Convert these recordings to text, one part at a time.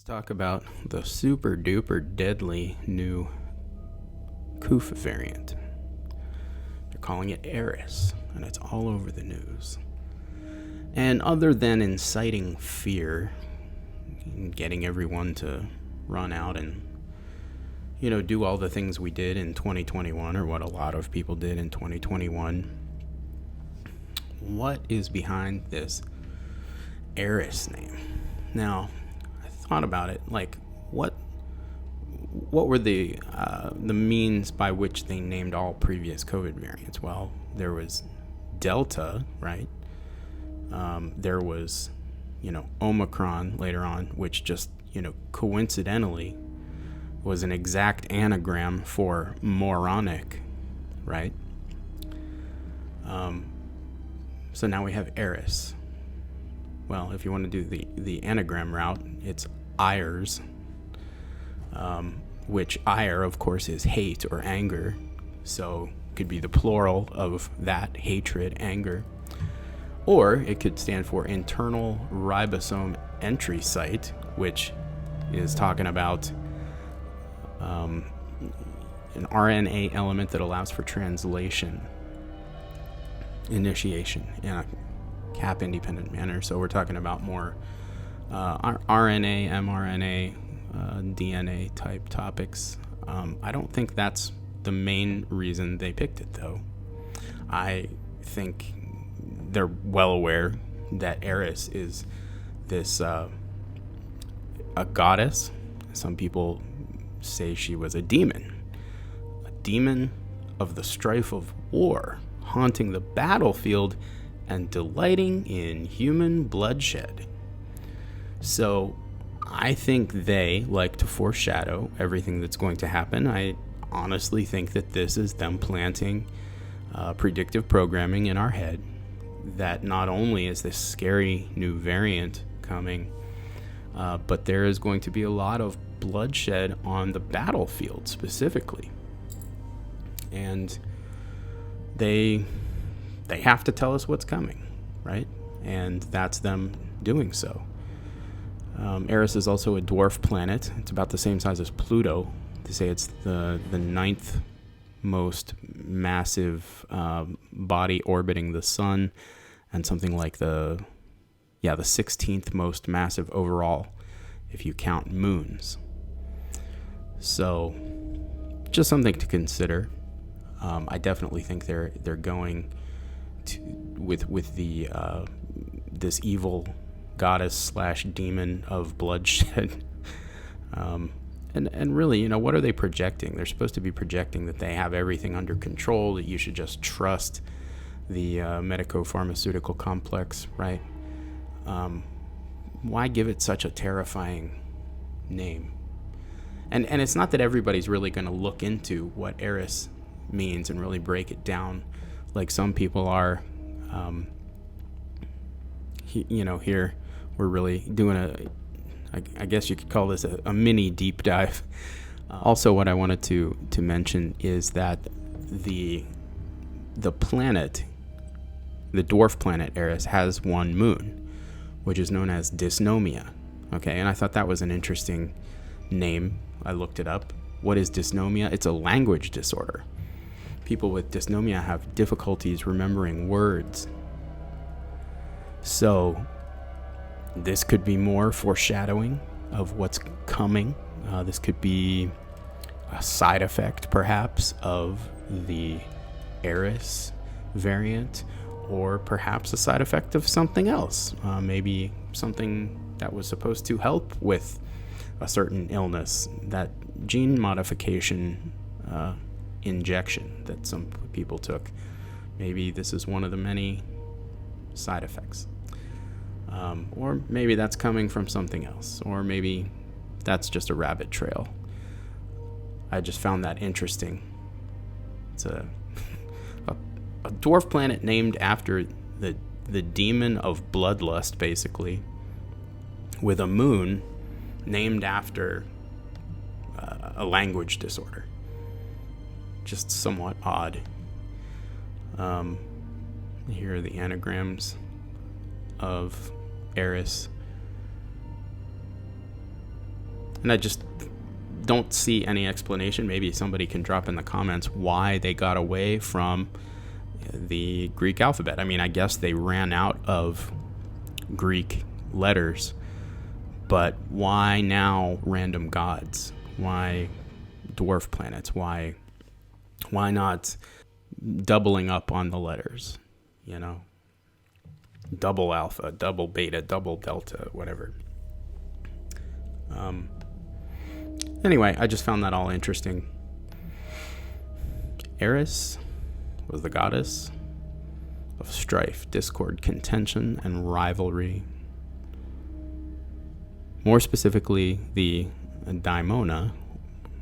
Talk about the super duper deadly new Koof variant. They're calling it Eris, and it's all over the news. And other than inciting fear and getting everyone to run out and, do all the things we did in 2021, or what a lot of people did in 2021, what is behind this Eris name? Now, thought about it, like what were the means by which they named all previous COVID variants? Well, there was Delta, right? There was, Omicron later on, which just, coincidentally was an exact anagram for moronic, right? So now we have Eris. Well, if you want to do the anagram route, it's ires, which ire, of course, is hate or anger. So it could be the plural of that, hatred, anger. Or it could stand for internal ribosome entry site, which is talking about an RNA element that allows for translation, initiation in a cap-independent manner. So we're talking about more RNA, mRNA, DNA type topics. I don't think that's the main reason they picked it, though. I think they're well aware that Eris is this a goddess. Some people say she was a demon of the strife of war, haunting the battlefield and delighting in human bloodshed. So I think they like to foreshadow everything that's going to happen. I honestly think that this is them planting predictive programming in our head that not only is this scary new variant coming, but there is going to be a lot of bloodshed on the battlefield specifically. And they have to tell us what's coming, right? And that's them doing so. Eris is also a dwarf planet. It's about the same size as Pluto. They say it's the ninth most massive body orbiting the sun, and something like the 16th most massive overall if you count moons. So just something to consider. I definitely think they're going to, with the this evil goddess / demon of bloodshed. And really, what are they projecting? They're supposed to be projecting that they have everything under control, that you should just trust the medico-pharmaceutical complex, right? Why give it such a terrifying name? And it's not that everybody's really going to look into what Eris means and really break it down like some people are. Here we're really doing I guess you could call this a mini deep dive. Also, what I wanted to mention is that the planet, the dwarf planet Eris, has one moon, which is known as dysnomia. Okay, and I thought that was an interesting name. I looked it up. What is dysnomia? It's a language disorder. People with dysnomia have difficulties remembering words. So this could be more foreshadowing of what's coming. This could be a side effect, perhaps, of the Eris variant, or perhaps a side effect of something else. Maybe something that was supposed to help with a certain illness, that gene modification injection that some people took. Maybe this is one of the many side effects. Or maybe that's coming from something else, or maybe that's just a rabbit trail. I just found that interesting. It's a dwarf planet named after the demon of bloodlust, basically, with a moon named after a language disorder. Just somewhat odd. Here are the anagrams of Eris. And I just don't see any explanation. Maybe somebody can drop in the comments why they got away from the Greek alphabet. I mean, I guess they ran out of Greek letters, but why now random gods? Why dwarf planets? Why not doubling up on the letters? You know, double alpha, double beta, double delta, whatever. Anyway, I just found that all interesting. Eris was the goddess of strife, discord, contention, and rivalry. More specifically, the daimona,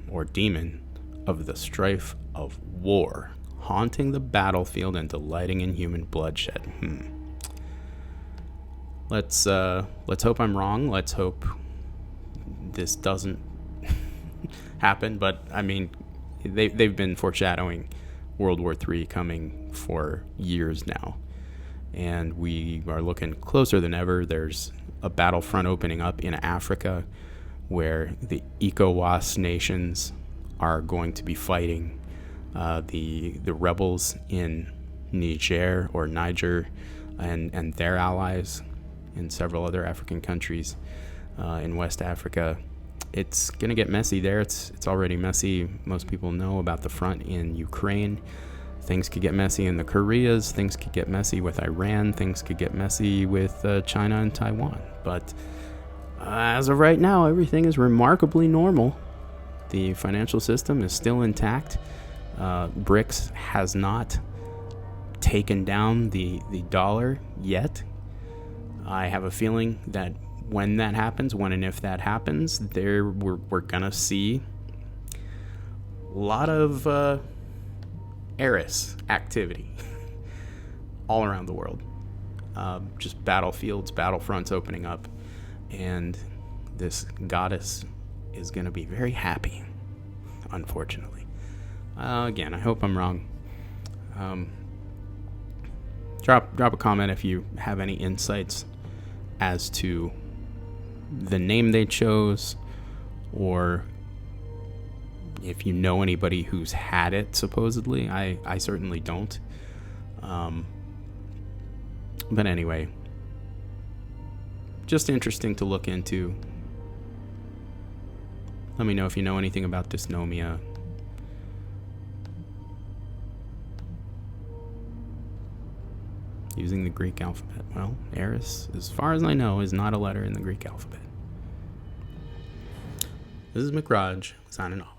or demon, of the strife of war, haunting the battlefield and delighting in human bloodshed. Let's hope I'm wrong. Let's hope this doesn't happen. But I mean, they've been foreshadowing World War III coming for years now, and we are looking closer than ever. There's a battlefront opening up in Africa where the ECOWAS nations are going to be fighting the rebels in Niger and their allies in several other African countries in West Africa. It's going to get messy there. It's already messy. Most people know about the front in Ukraine. Things could get messy in the Koreas. Things could get messy with Iran. Things could get messy with China and Taiwan. But as of right now, everything is remarkably normal. The financial system is still intact. BRICS has not taken down the dollar yet. I have a feeling that when that happens, when and if that happens, we're gonna see a lot of Eris activity all around the world. Just battlefields, battlefronts opening up, and this goddess is gonna be very happy, unfortunately. Again, I hope I'm wrong. Drop a comment if you have any insights as to the name they chose, or if you know anybody who's had it supposedly. I certainly don't. But anyway, just interesting to look into. Let me know if you know anything about dysnomia. Using the Greek alphabet. Well, Eris, as far as I know, is not a letter in the Greek alphabet. This is McRaj, signing off.